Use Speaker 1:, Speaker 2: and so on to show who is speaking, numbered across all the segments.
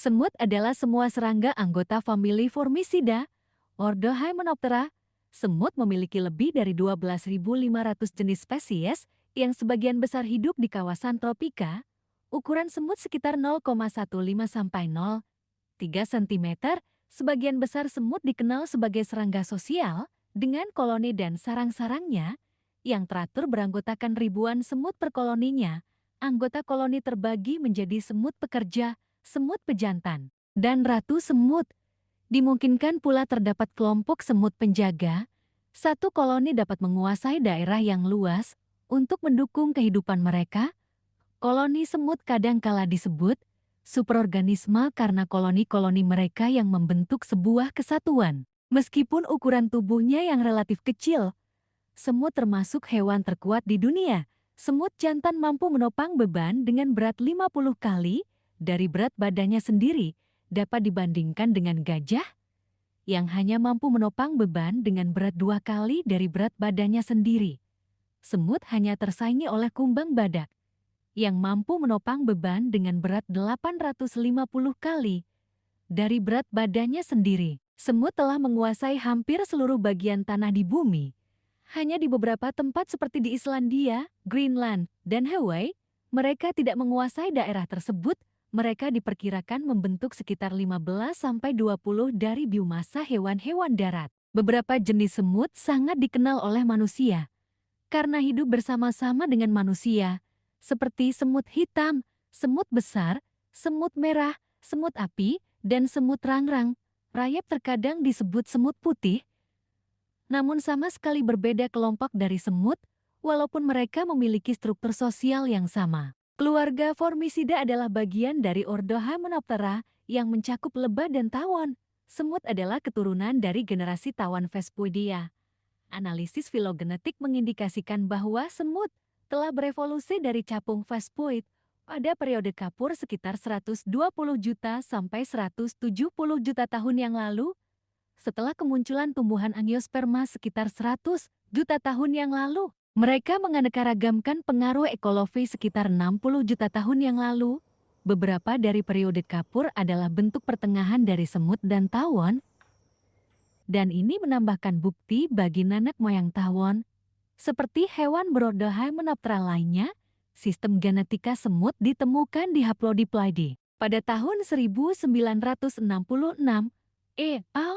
Speaker 1: Semut adalah semua serangga anggota famili Formicida, ordo Hymenoptera. Semut memiliki lebih dari 12.500 jenis spesies yang sebagian besar hidup di kawasan tropika. Ukuran semut sekitar 0,15 sampai 0,3 cm. Sebagian besar semut dikenal sebagai serangga sosial dengan koloni dan sarang-sarangnya yang teratur beranggotakan ribuan semut per koloninya. Anggota koloni terbagi menjadi semut pekerja, semut pejantan, dan ratu semut. Dimungkinkan pula terdapat kelompok semut penjaga. Satu koloni dapat menguasai daerah yang luas untuk mendukung kehidupan mereka. Koloni semut kadangkala disebut superorganisme karena koloni-koloni mereka yang membentuk sebuah kesatuan. Meskipun ukuran tubuhnya yang relatif kecil, semut termasuk hewan terkuat di dunia. Semut jantan mampu menopang beban dengan berat 50 kali dari berat badannya sendiri, dapat dibandingkan dengan gajah yang hanya mampu menopang beban dengan berat 2 kali dari berat badannya sendiri. Semut hanya tersaingi oleh kumbang badak yang mampu menopang beban dengan berat 850 kali dari berat badannya sendiri. Semut telah menguasai hampir seluruh bagian tanah di bumi. Hanya di beberapa tempat seperti di Islandia, Greenland, dan Hawaii, mereka tidak menguasai daerah tersebut. Mereka diperkirakan membentuk sekitar 15-20 dari biomasa hewan-hewan darat. Beberapa jenis semut sangat dikenal oleh manusia karena hidup bersama-sama dengan manusia, seperti semut hitam, semut besar, semut merah, semut api, dan semut rangrang. Rayap terkadang disebut semut putih, namun sama sekali berbeda kelompok dari semut, walaupun mereka memiliki struktur sosial yang sama. Keluarga Formicida adalah bagian dari ordo Hymenoptera yang mencakup lebah dan tawon. Semut adalah keturunan dari generasi tawon Vespuidia. Analisis filogenetik mengindikasikan bahwa semut telah berevolusi dari capung Vespuid pada periode kapur sekitar 120 juta sampai 170 juta tahun yang lalu, setelah kemunculan tumbuhan angiosperma sekitar 100 juta tahun yang lalu. Mereka menganeka-ragamkan pengaruh ekologi sekitar 60 juta tahun yang lalu. Beberapa dari periode kapur adalah bentuk pertengahan dari semut dan tawon, dan ini menambahkan bukti bagi nenek moyang tawon. Seperti hewan berordo Hymenoptera lainnya, sistem genetika semut ditemukan di Haplodiplidae. Pada tahun 1966, Al.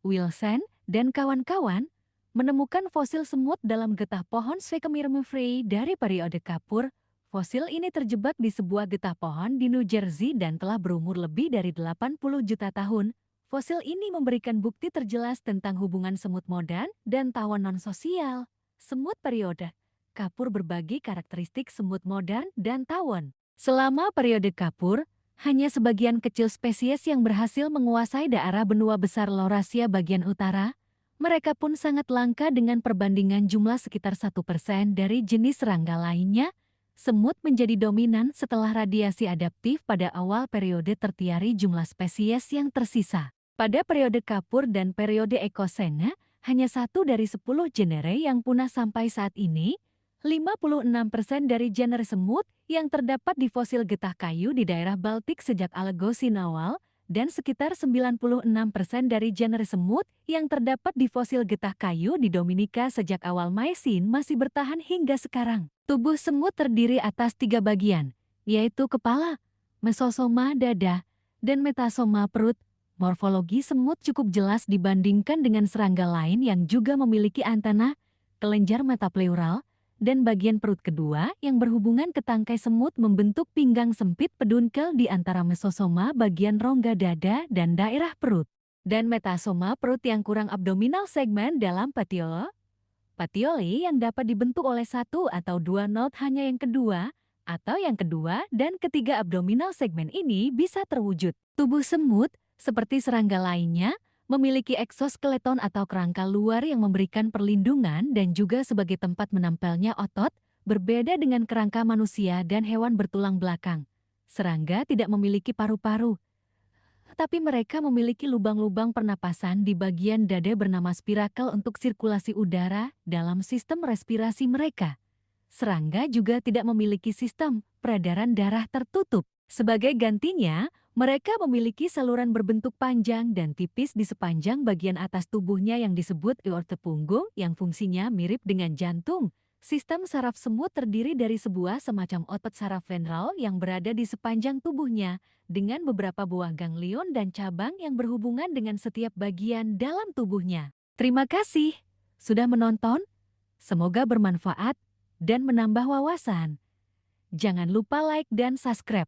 Speaker 1: Wilson dan kawan-kawan menemukan fosil semut dalam getah pohon Swecamyrmiferae dari periode kapur. Fosil ini terjebak di sebuah getah pohon di New Jersey dan telah berumur lebih dari 80 juta tahun. Fosil ini memberikan bukti terjelas tentang hubungan semut modern dan tawon non-sosial. Semut periode kapur berbagi karakteristik semut modern dan tawon. Selama periode kapur, hanya sebagian kecil spesies yang berhasil menguasai daerah benua besar Laurasia bagian utara. Mereka pun sangat langka dengan perbandingan jumlah sekitar 1% dari jenis serangga lainnya. Semut menjadi dominan setelah radiasi adaptif pada awal periode tertiari jumlah spesies yang tersisa. Pada periode kapur dan periode ekosena, hanya 1 dari 10 genre yang punah sampai saat ini. 56% dari genre semut yang terdapat di fosil getah kayu di daerah Baltik sejak Olegosin awal, dan sekitar 96% dari genre semut yang terdapat di fosil getah kayu di Dominika sejak awal Miocene masih bertahan hingga sekarang. Tubuh semut terdiri atas 3 bagian, yaitu kepala, mesosoma dada, dan metasoma perut. Morfologi semut cukup jelas dibandingkan dengan serangga lain yang juga memiliki antena, kelenjar metapleural, dan bagian perut kedua yang berhubungan ke tangkai semut membentuk pinggang sempit pedunkel di antara mesosoma bagian rongga dada dan daerah perut, dan metasoma perut yang kurang abdominal segmen dalam patiole yang dapat dibentuk oleh 1 atau 2 node hanya yang kedua atau yang kedua dan ketiga abdominal segmen ini bisa terwujud. Tubuh semut, seperti serangga lainnya, memiliki eksoskeleton atau kerangka luar yang memberikan perlindungan dan juga sebagai tempat menempelnya otot, berbeda dengan kerangka manusia dan hewan bertulang belakang. Serangga tidak memiliki paru-paru, tapi mereka memiliki lubang-lubang pernapasan di bagian dada bernama spirakel untuk sirkulasi udara dalam sistem respirasi mereka. Serangga juga tidak memiliki sistem peredaran darah tertutup. Sebagai gantinya, mereka memiliki saluran berbentuk panjang dan tipis di sepanjang bagian atas tubuhnya yang disebut aorta punggung yang fungsinya mirip dengan jantung. Sistem saraf semut terdiri dari sebuah semacam otot saraf ventral yang berada di sepanjang tubuhnya, dengan beberapa buah ganglion dan cabang yang berhubungan dengan setiap bagian dalam tubuhnya. Terima kasih sudah menonton, semoga bermanfaat dan menambah wawasan. Jangan lupa like dan subscribe.